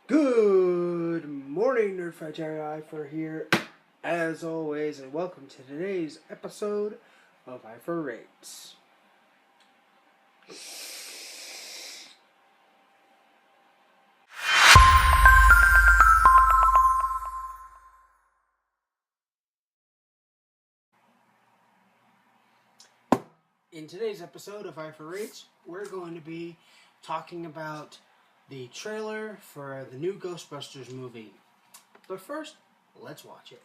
Good morning, Nerd Eifer here, as always, and welcome to today's episode of Eifer Rates. In today's episode of Eifer Rates, we're going to be talking about the trailer for the new Ghostbusters movie. But first, let's watch it.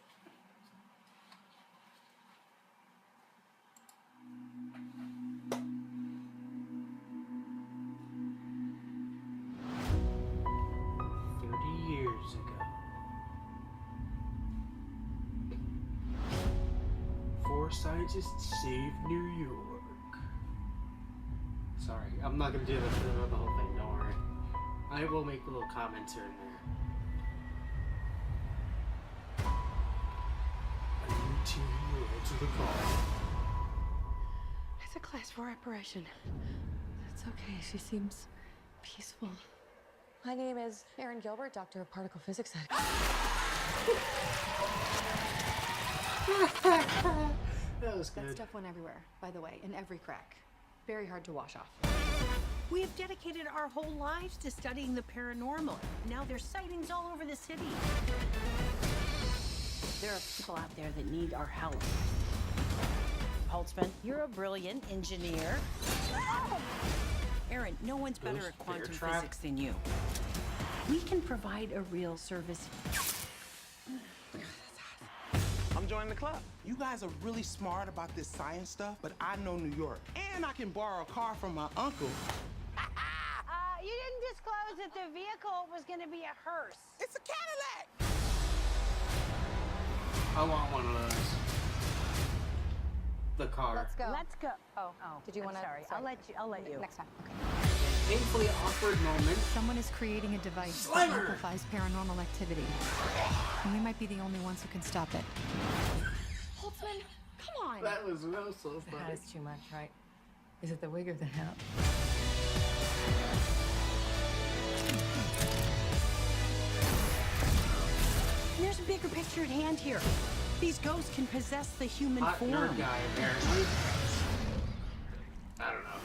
Years ago, 4 scientists saved New York. Sorry, I'm not going to do the whole thing, don't worry. I will make little comments here and there. A new TV to the call. It's a class 4 apparition. That's okay, she seems peaceful. My name is Erin Gilbert, Doctor of Particle Physics. That was good. That stuff went everywhere, by the way, in every crack. Very hard to wash off. We have dedicated our whole lives to studying the paranormal. Now there's sightings all over the city. There are people out there that need our help. Holtzman, you're a brilliant engineer. Erin, no one's better at quantum physics than you. We can provide a real service. I'm joining the club. You guys are really smart about this science stuff, but I know New York. And I can borrow a car from my uncle. You didn't disclose that the vehicle was going to be a hearse. It's a Cadillac! I want one of those. The car. Let's go. Let's go. Oh. Did you want to? Sorry. I'll let you. Next time. Okay. Painfully awkward moment. Someone is creating a device Slimer! that amplifies paranormal activity. And we might be the only ones who can stop it. Holtzman, come on. That was so The funny. hat is too much, right? Is it the wig or the hat? There's a bigger picture at hand here. These ghosts can possess the human Hot form. nerd guy, apparently. I don't know.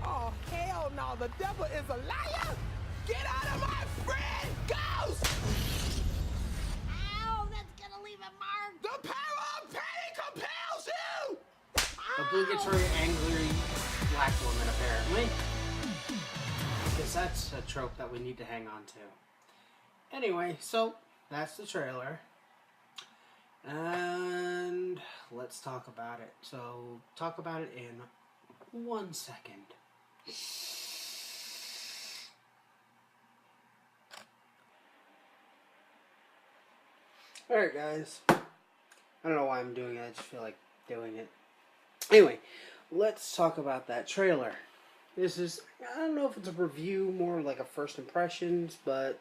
Oh, hell no, the devil is a liar! Get out of my friend, Ghost! Ow, that's gonna leave a mark. The power of pain compels you! Obligatory angry black woman, apparently. Because that's a trope that we need to hang on to. Anyway, so that's the trailer. And let's talk about it. So, talk about it in 1 second. Alright, guys. I don't know why I'm doing it. I just feel like doing it. Anyway, let's talk about that trailer. This is, I don't know if it's a review, more like a first impressions, but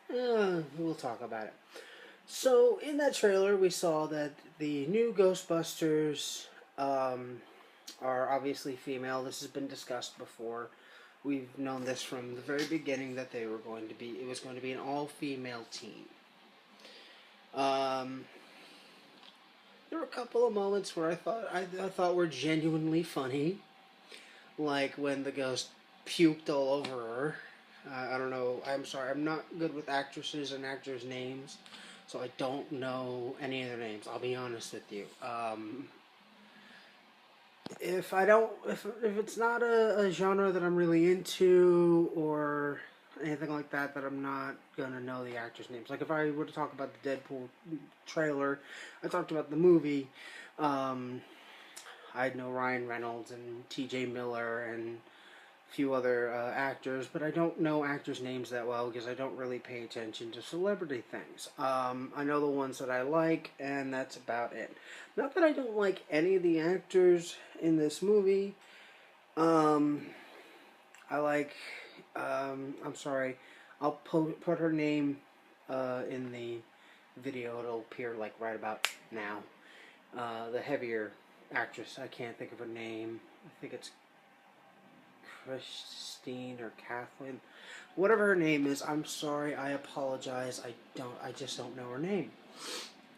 we'll talk about it. So, in that trailer, we saw that the new Ghostbusters are obviously female. This has been discussed before. We've known this from the very beginning that it was going to be an all-female team. There were a couple of moments where I thought were genuinely funny, like when the ghost puked all over her. I don't know. I'm sorry. I'm not good with actresses and actors' names, so I don't know any of their names. I'll be honest with you. If it's not a genre that I'm really into or anything like that, I'm not gonna know the actors' names. Like if I were to talk about the Deadpool trailer, I talked about the movie. I'd know Ryan Reynolds and T.J. Miller and a few other actors, but I don't know actors' names that well because I don't really pay attention to celebrity things. I know the ones that I like, and that's about it. Not that I don't like any of the actors in this movie. I like, I'm sorry, I'll put her name in the video. It'll appear like right about now. The heavier actress. I can't think of her name. I think it's Christine or Kathleen. Whatever her name is, I'm sorry. I apologize. I just don't know her name.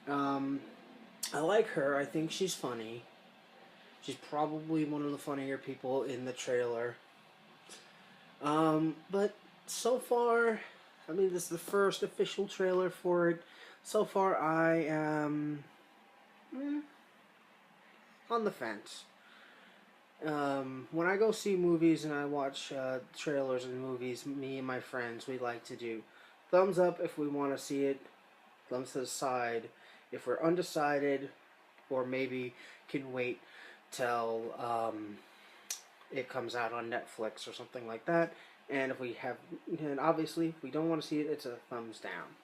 I like her. I think she's funny. She's probably one of the funnier people in the trailer. But so far, I mean, this is the first official trailer for it. So far, I am on the fence. When I go see movies and I watch trailers and movies, me and my friends, we like to do thumbs up if we want to see it, thumbs to the side if we're undecided, or maybe can wait till it comes out on Netflix or something like that. And if we have, and obviously, if we don't want to see it, it's a thumbs down.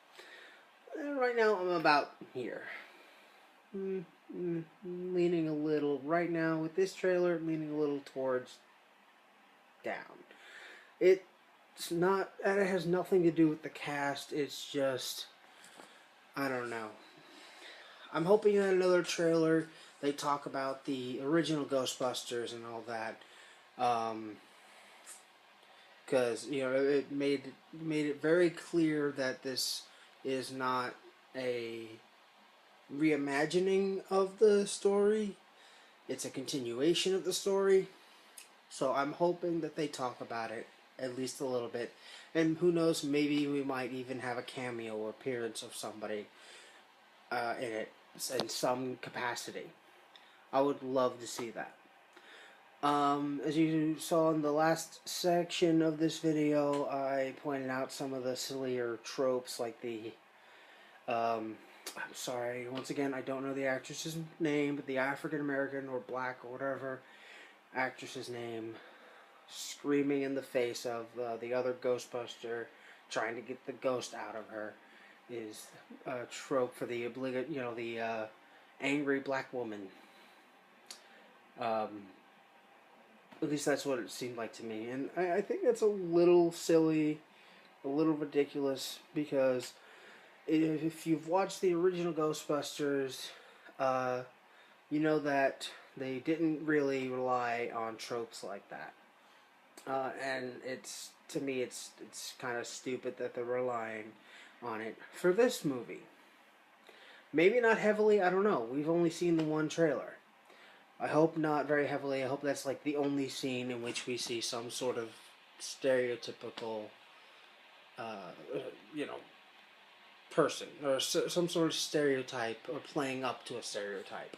And right now, I'm about here. Leaning a little, right now, with this trailer, leaning a little towards down. It's not, and it has nothing to do with the cast, it's just, I don't know. I'm hoping in another trailer they talk about the original Ghostbusters and all that. Because, you know, it made it very clear that this is not a reimagining of the story. It's a continuation of the story. So I'm hoping that they talk about it at least a little bit. And who knows, maybe we might even have a cameo appearance of somebody in it in some capacity. I would love to see that. As you saw in the last section of this video, I pointed out some of the sillier tropes, like the, I'm sorry, once again, I don't know the actress's name, but the African-American or black or whatever actress's name, screaming in the face of the other Ghostbuster, trying to get the ghost out of her, is a trope for the obligate, you know, the angry black woman. At least that's what it seemed like to me. And I think that's a little silly, a little ridiculous, because if you've watched the original Ghostbusters, you know that they didn't really rely on tropes like that. And it's, to me, it's kind of stupid that they're relying on it for this movie. Maybe not heavily, I don't know. We've only seen the one trailer. I hope not very heavily. I hope that's like the only scene in which we see some sort of stereotypical, you know, person, or some sort of stereotype, or playing up to a stereotype.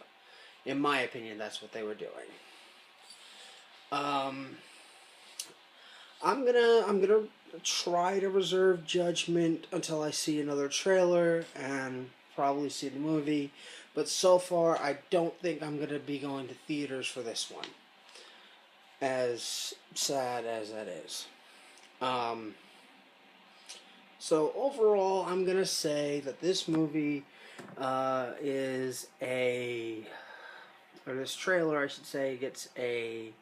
In my opinion, that's what they were doing. I'm gonna try to reserve judgment until I see another trailer and probably see the movie. But so far, I don't think I'm going to be going to theaters for this one. As sad as that is. So overall, I'm going to say that this movie is a... or this trailer, I should say, gets a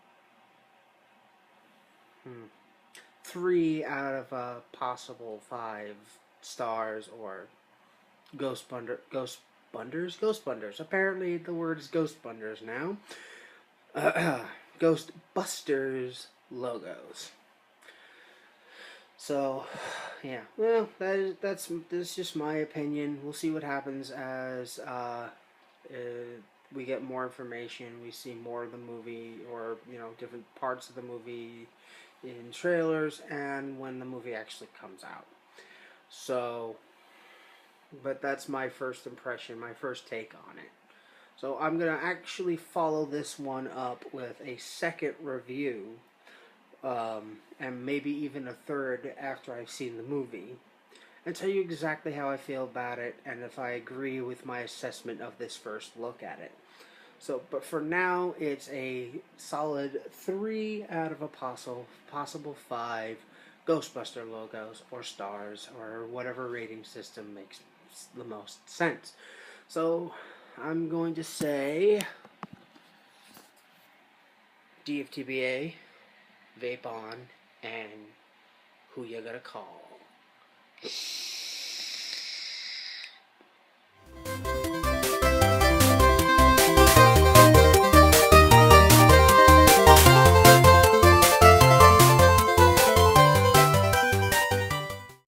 3 out of a possible 5 stars, or Ghostbusters? Apparently the word is Ghostbusters now. Ghostbusters logos. So, yeah. Well, that's just my opinion. We'll see what happens as we get more information. We see more of the movie, or, you know, different parts of the movie in trailers, and when the movie actually comes out. So, but that's my first impression, my first take on it. So I'm going to actually follow this one up with a second review, and maybe even a third after I've seen the movie, and tell you exactly how I feel about it, and if I agree with my assessment of this first look at it. So, but for now, it's a solid 3 out of a possible 5 Ghostbuster logos, or stars, or whatever rating system makes the most sense. So I'm going to say DFTBA, vape on, and who you gonna call?